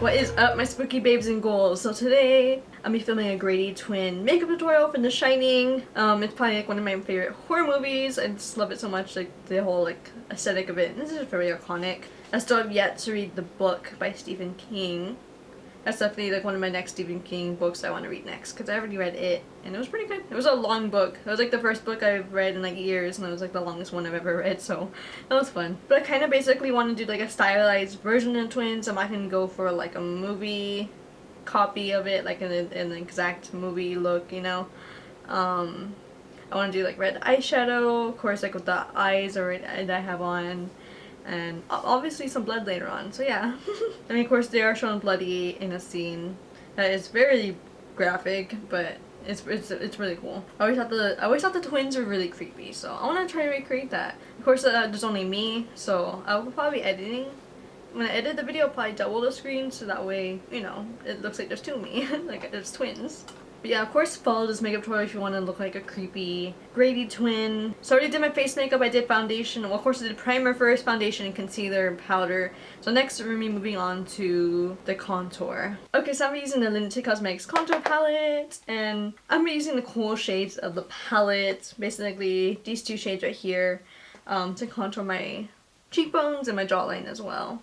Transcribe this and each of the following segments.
What is up, my spooky babes and ghouls? So today, I'm be filming a Grady twin makeup tutorial from The Shining. It's probably like one of my favorite horror movies. I just love it so much, like the whole like aesthetic of it. And this is very iconic. I still have yet to read the book by Stephen King. That's definitely like one of my next Stephen King books I want to read next because I already read it and it was pretty good. It was a long book. It was like the first book I've read in like years and it was like the longest one I've ever read, so that was fun. But I kind of basically want to do like a stylized version of Twins. I'm not gonna go for like a movie copy of it, like an exact movie look, you know. I want to do like red eyeshadow, of course, like with the eyes or that I have on, and obviously some blood later on. So yeah, I mean, of course, they are shown bloody in a scene that is very graphic, but it's really cool. I always thought the twins were really creepy, so I want to try to recreate that. Of course, there's only me, so I will probably be editing. When I edit the video, I'll probably double the screen so that way, you know, it looks like there's two of me, like there's twins. But yeah, of course, follow this makeup tutorial if you want to look like a creepy Grady twin. So I already did my face makeup, I did foundation. Well, of course, I did primer first, foundation, and concealer, and powder. So next, we're going to be moving on to the contour. Okay, so I'm using the Limited Cosmetics contour palette, and I'm using the cool shades of the palette. Basically, these two shades right here to contour my cheekbones and my jawline as well.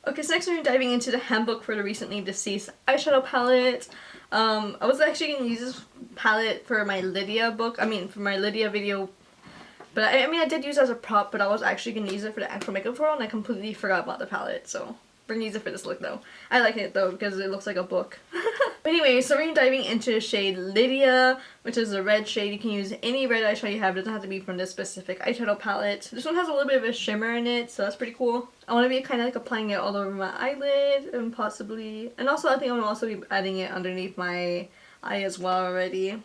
Okay, so next we're diving into the handbook for the recently deceased eyeshadow palette. I was actually going to use this palette for my Lydia book, for my Lydia video, but I did use it as a prop, but I was actually going to use it for the actual makeup tutorial and I completely forgot about the palette, so we're going to use it for this look though. I like it though because it looks like a book. But anyway, so we're diving into the shade Lydia, which is a red shade. You can use any red eyeshadow you have. It doesn't have to be from this specific eyeshadow palette. This one has a little bit of a shimmer in it, so that's pretty cool. I want to be kind of like applying it all over my eyelid and possibly, and also I think I'm going to also be adding it underneath my eye as well already.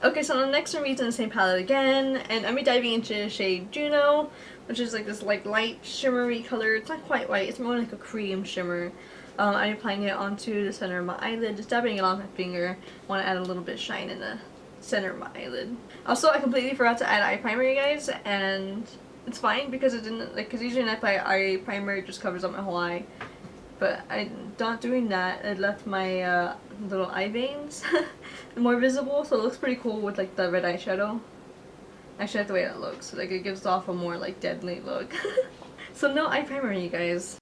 Okay, so next we're using the same palette again, and I'm diving into the shade Juno, which is like this like light shimmery color. It's not quite white, it's more like a cream shimmer. I'm applying it onto the center of my eyelid, just dabbing it on my finger. I want to add a little bit of shine in the center of my eyelid. Also, I completely forgot to add eye primer, you guys, and it's fine because it didn't, like, because usually when I apply eye primer, it just covers up my whole eye. But I'm not doing that. It left my little eye veins more visible, so it looks pretty cool with like the red eyeshadow. Actually, that's the way it looks. Like it gives off a more like deadly look. So no eye primer, you guys.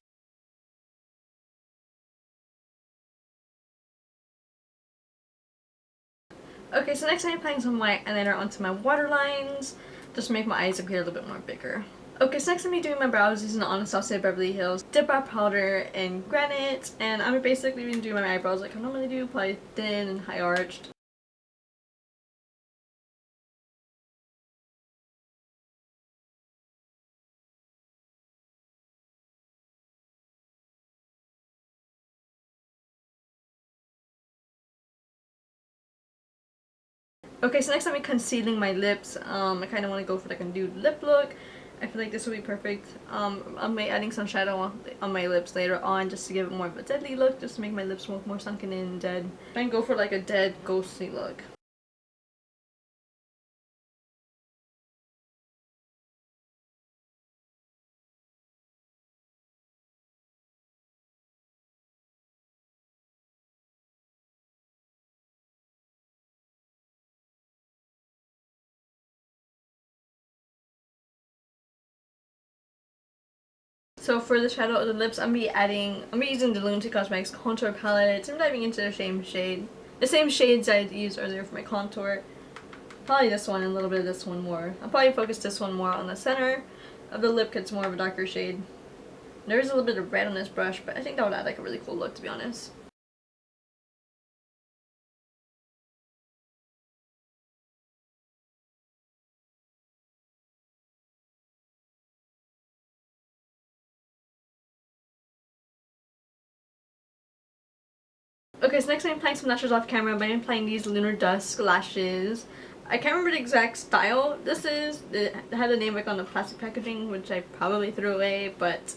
Okay, so next I'm applying some white eyeliner onto my waterlines, just to make my eyes appear a little bit more bigger. Okay, so next I'm going to be doing my brows using the Anastasia Beverly Hills Depop powder and granite, and I'm basically going to do my eyebrows like I normally do, probably thin and high arched. Okay, so next I'm concealing my lips. I kind of want to go for like a nude lip look. I feel like this will be perfect. I'm adding some shadow on my lips later on just to give it more of a deadly look, just to make my lips look more sunken in and dead. Try and go for like a dead, ghostly look. So for the shadow of the lips, I'm using the Lunatic Cosmetics contour palette. I'm diving into the same shades I used earlier for my contour. Probably this one and a little bit of this one more. I'll probably focus this one more on the center of the lip, it's more of a darker shade. There's a little bit of red on this brush, but I think that would add like a really cool look, to be honest. Okay, so next I'm applying some lashes off camera, but I'm applying these Lunar Dusk lashes. I can't remember the exact style this is. It had a name like on the plastic packaging, which I probably threw away, but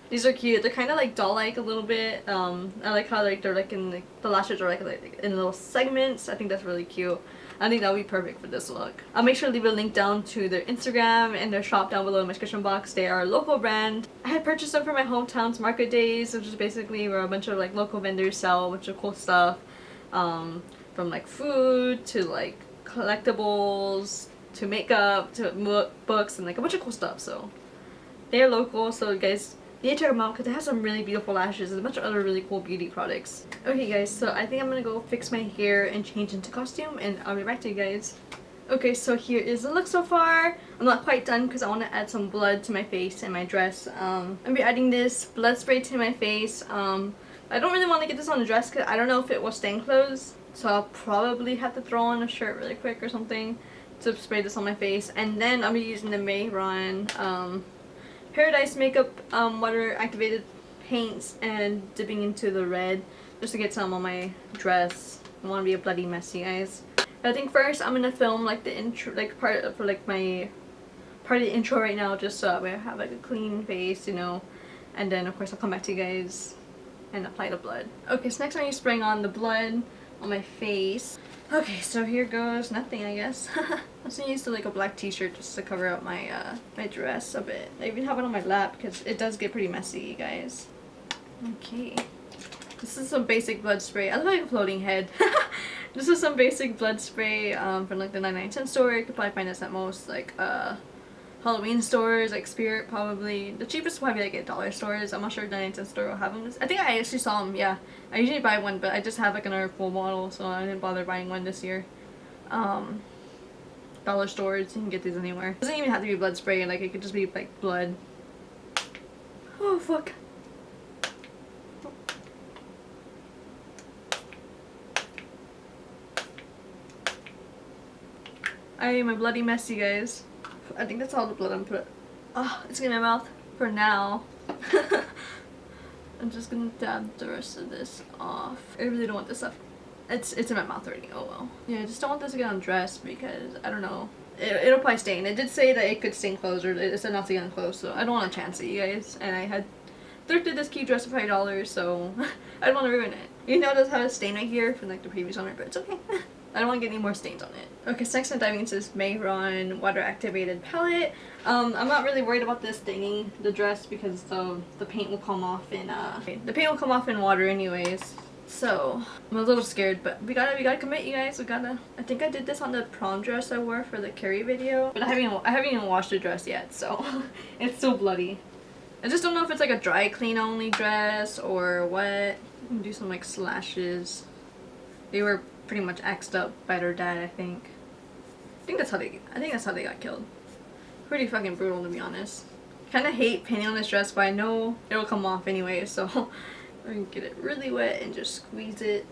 these are cute. They're kind of like doll-like a little bit. I like how like they're like in the lashes are like in little segments. I think that's really cute. I think that would be perfect for this look. I'll make sure to leave a link down to their Instagram and their shop down below in my description box. They are a local brand. I had purchased them for my hometown's market days, which is basically where a bunch of like local vendors sell a bunch of cool stuff, from like food to like collectibles to makeup to books and like a bunch of cool stuff. So they're local, so guys, you need to check them out because they have some really beautiful lashes and a bunch of other really cool beauty products. Okay guys, so I think I'm gonna go fix my hair and change into costume, and I'll be back to you guys. Okay, so here is the look so far. I'm not quite done because I want to add some blood to my face and my dress. I'm gonna be adding this blood spray to my face. I don't really want to get this on the dress because I don't know if it will stain clothes, so I'll probably have to throw on a shirt really quick or something to spray this on my face. And then I'll be using the Mayron Paradise Makeup water activated paints and dipping into the red just to get some on my dress. I want to be a bloody mess, you guys. I think first I'm gonna film like the intro, like part for like my part of the intro right now, just so I have like a clean face, you know. And then of course I'll come back to you guys and apply the blood. Okay, so next I'm spraying on the blood on my face. Okay, so here goes nothing, I guess. I'm just gonna use like a black t-shirt just to cover up my my dress a bit. I even have it on my lap because it does get pretty messy, you guys. Okay. This is some basic blood spray. I look like a floating head. This is some basic blood spray from like the 99-cent store. You could probably find this at most like Halloween stores, like Spirit probably. The cheapest will probably like at dollar stores. I'm not sure if the 99-cent store will have them. I think I actually saw them, yeah. I usually buy one, but I just have like another full bottle, so I didn't bother buying one this year. Dollar stores, you can get these anywhere. It doesn't even have to be blood spray, like it could just be like blood. Oh fuck. I am a bloody mess, you guys. I think that's all the blood I'm putting. Oh, it's in my mouth for now. I'm just gonna dab the rest of this off. I really don't want this stuff. It's in my mouth already. Oh well. Yeah, I just don't want this to get on dress because I don't know. It'll probably stain. It did say that it could stain clothes, or it said not to get on clothes, so I don't want to chance it, you guys. And I had thrifted this cute dress for $5, so I don't want to ruin it. You know, it does have a stain right here from like the previous owner, but it's okay. I don't want to get any more stains on it. Okay, so next I'm diving into this Mayron water activated palette. I'm not really worried about this staining the dress because the paint will come off in water anyways. So I'm a little scared, but we gotta commit, you guys. I think I did this on the prom dress I wore for the Carrie video, but I haven't even washed the dress yet, so it's still bloody. I just don't know if it's like a dry clean only dress or what. Do some like slashes. They were pretty much axed up by their dad, I think. I think that's how they got killed. Pretty fucking brutal, to be honest. Kinda hate painting on this dress, but I know it'll come off anyway, so I'm gonna get it really wet and just squeeze it.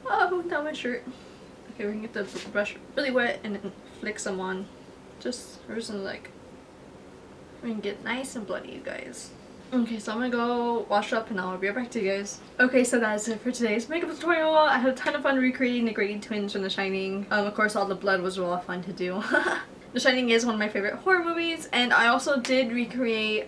Oh, down my shirt. Okay, we're gonna get the brush really wet and then flick some on. We're just gonna like, we can get nice and bloody, you guys. Okay, so I'm gonna go wash up and I'll be right back to you guys. Okay, so that's it for today's makeup tutorial. I had a ton of fun recreating the Grady twins from The Shining. Of course, all the blood was a lot of fun to do. The Shining is one of my favorite horror movies, and I also did recreate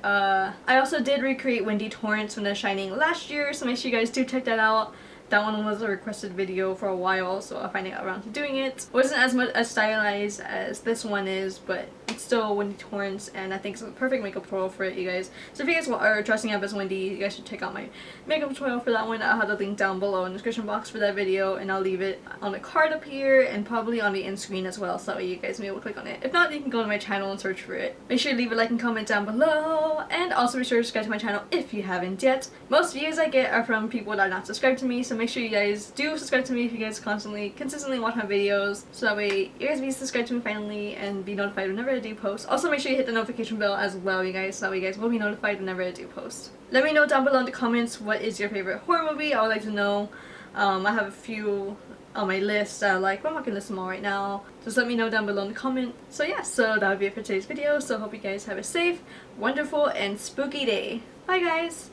Wendy Torrance from The Shining last year, so make sure you guys do check that out. that one was a requested video for a while, so I finally got around to doing it. It wasn't as much as stylized as this one is, but it's still Wendy Torrance, and I think it's a perfect makeup tutorial for it, you guys. So if you guys are dressing up as Wendy, you guys should check out my makeup tutorial for that one. I'll have the link down below in the description box for that video, and I'll leave it on the card up here and probably on the end screen as well, so that way you guys may be able to click on it. If not, you can go to my channel and search for it. Make sure to leave a like and comment down below, and also be sure to subscribe to my channel if you haven't yet. Most views I get are from people that are not subscribed to me, so make sure you guys do subscribe to me if you guys consistently watch my videos, so that way you guys be subscribed to me finally and be notified whenever I do post. Also make sure you hit the notification bell as well, you guys, so that way you guys will be notified whenever I do post. Let me know down below in the comments what is your favorite horror movie. I would like to know. I have a few on my list that I like, but I'm not gonna list them all right now. Just let me know down below in the comment. So yeah, so that would be it for today's video. So hope you guys have a safe, wonderful, and spooky day. Bye guys!